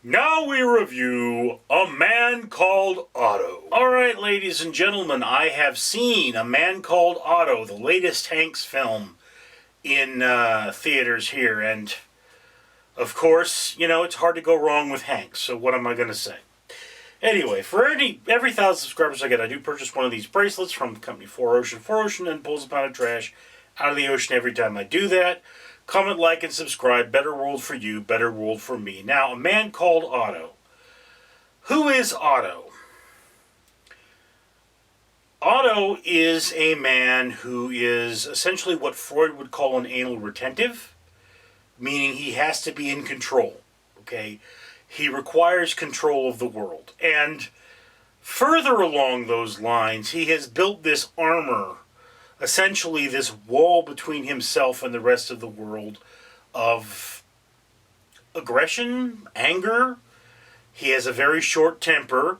Now we review A Man Called Otto. Alright, ladies and gentlemen, I have seen A Man Called Otto, the latest Hanks film, in theaters here, and of course, you know, it's hard to go wrong with Hanks, so what am I going to say? Anyway, for every 1,000 subscribers I get, I do purchase one of these bracelets from the company 4Ocean. 4Ocean then pulls a pound of trash out of the ocean every time I do that. Comment, like, and subscribe. Better world for you, better world for me. Now, A Man Called Otto. Who is Otto? Otto is a man who is essentially what Freud would call an anal retentive, meaning he has to be in control, okay? He requires control of the world. And further along those lines, he has built this armor, essentially this wall between himself and the rest of the world of aggression, anger. He has a very short temper,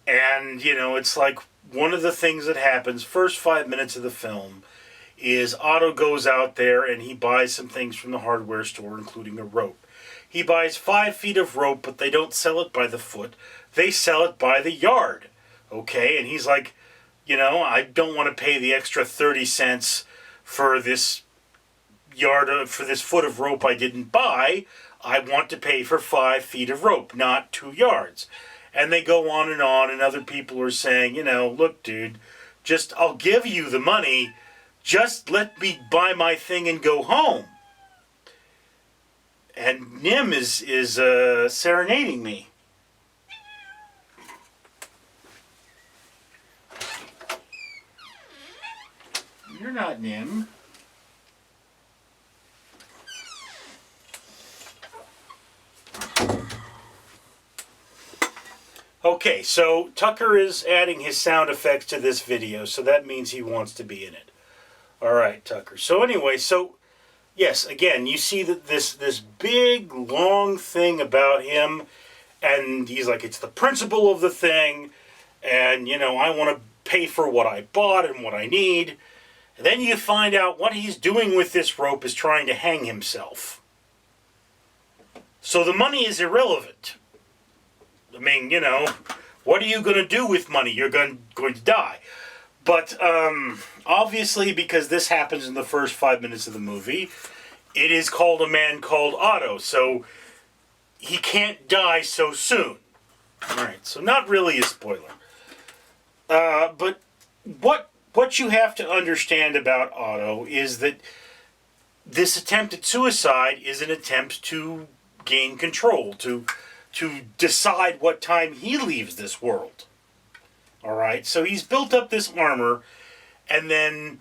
and, you know, it's like one of the things that happens, first 5 minutes of the film, is Otto goes out there and he buys some things from the hardware store, including a rope. He buys 5 feet of rope, but they don't sell it by the foot. They sell it by the yard, okay? And he's like, you know, I don't want to pay the extra 30 cents for this for this foot of rope I didn't buy. I want to pay for 5 feet of rope, not 2 yards. And they go on, and other people are saying, you know, look, dude, I'll give you the money. Just let me buy my thing and go home. And Nim is serenading me. You're not Nim. Okay, so Tucker is adding his sound effects to this video, so that means he wants to be in it. Alright, Tucker. So anyway, yes, again, you see that this big, long thing about him, and he's like, it's the principle of the thing, and, you know, I want to pay for what I bought and what I need. And then you find out what he's doing with this rope is trying to hang himself. So the money is irrelevant. I mean, you know, what are you going to do with money? You're going to die. But obviously, because this happens in the first 5 minutes of the movie, it is called A Man Called Otto. So he can't die so soon. All right, so not really a spoiler. But what you have to understand about Otto is that this attempt at suicide is an attempt to gain control, to decide what time he leaves this world. All right, so he's built up this armor, and then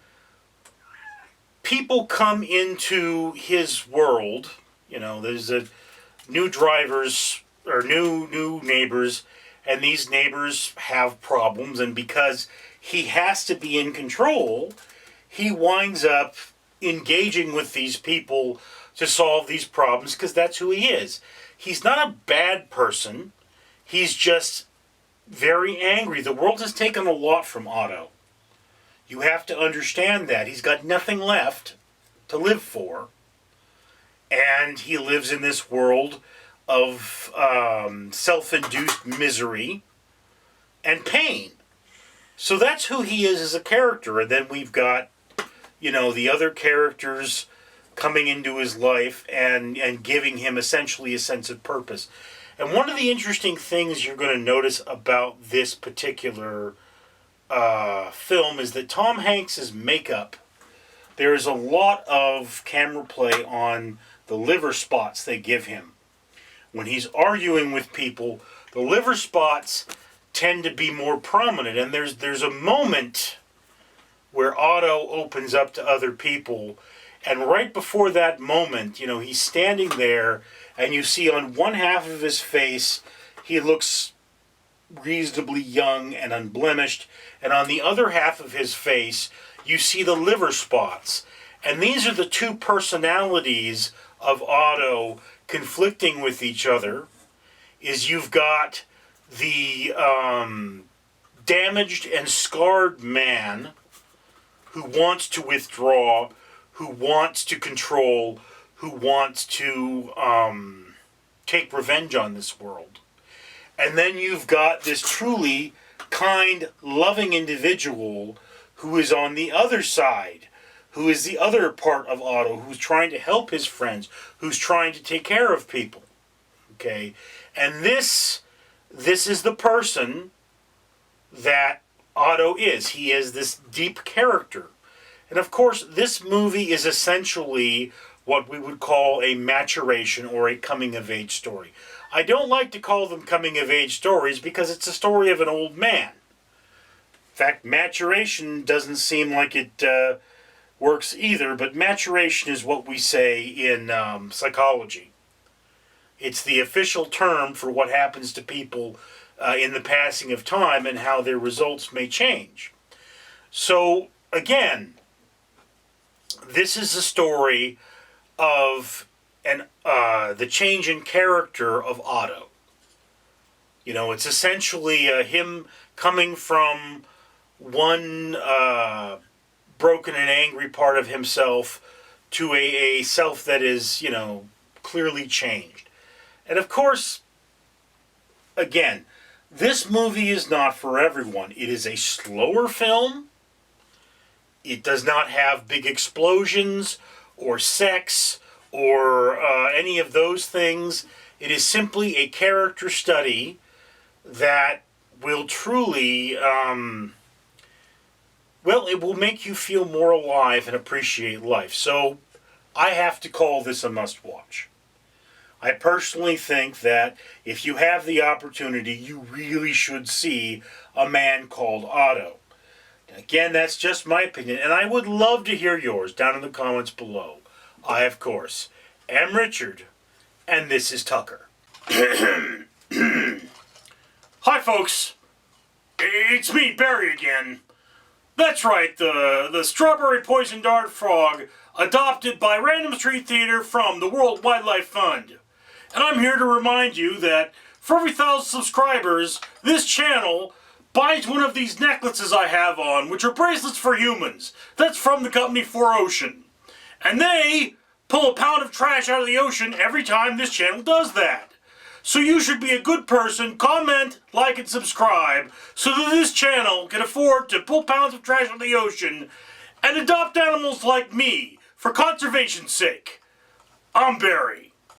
people come into his world. You know, there's new drivers or new neighbors, and these neighbors have problems, and because he has to be in control, he winds up engaging with these people to solve these problems, because that's who he is. He's not a bad person. He's just very angry. The world has taken a lot from Otto. You have to understand that. He's got nothing left to live for. And he lives in this world of self-induced misery and pain. So that's who he is as a character. And then we've got, you know, the other characters coming into his life and giving him essentially a sense of purpose. And one of the interesting things you're going to notice about this particular film is that Tom Hanks' makeup, there is a lot of camera play on the liver spots they give him. When he's arguing with people, the liver spots tend to be more prominent. And there's a moment where Otto opens up to other people, and right before that moment, you know, he's standing there, and you see on one half of his face, he looks reasonably young and unblemished, and on the other half of his face, you see the liver spots. And these are the two personalities of Otto conflicting with each other. Is you've got the damaged and scarred man who wants to withdraw, who wants to control, who wants to take revenge on this world. And then you've got this truly kind, loving individual who is on the other side, who is the other part of Otto, who's trying to help his friends, who's trying to take care of people. Okay? And this is the person that Otto is. He is this deep character. And of course, this movie is essentially what we would call a maturation or a coming-of-age story. I don't like to call them coming-of-age stories because it's a story of an old man. In fact, maturation doesn't seem like it works either, but maturation is what we say in psychology. It's the official term for what happens to people in the passing of time and how their results may change. So, again, this is a story of the change in character of Otto. You know, it's essentially him coming from one broken and angry part of himself to a self that is, you know, clearly changed. And of course, again, this movie is not for everyone. It is a slower film. It does not have big explosions or sex or any of those things. It is simply a character study that will truly, it will make you feel more alive and appreciate life. So I have to call this a must-watch. I personally think that if you have the opportunity, you really should see A Man Called Otto. Again, that's just my opinion, and I would love to hear yours down in the comments below. I, of course, am Richard, and this is Tucker. Hi, folks. It's me, Barry, again. That's right, the strawberry poison dart frog adopted by Random Street Theater from the World Wildlife Fund. And I'm here to remind you that for every 1,000 subscribers, this channel buys one of these necklaces I have on, which are bracelets for humans. That's from the company 4Ocean. And they pull a pound of trash out of the ocean every time this channel does that. So you should be a good person, comment, like, and subscribe, so that this channel can afford to pull pounds of trash out of the ocean and adopt animals like me for conservation's sake. I'm Barry.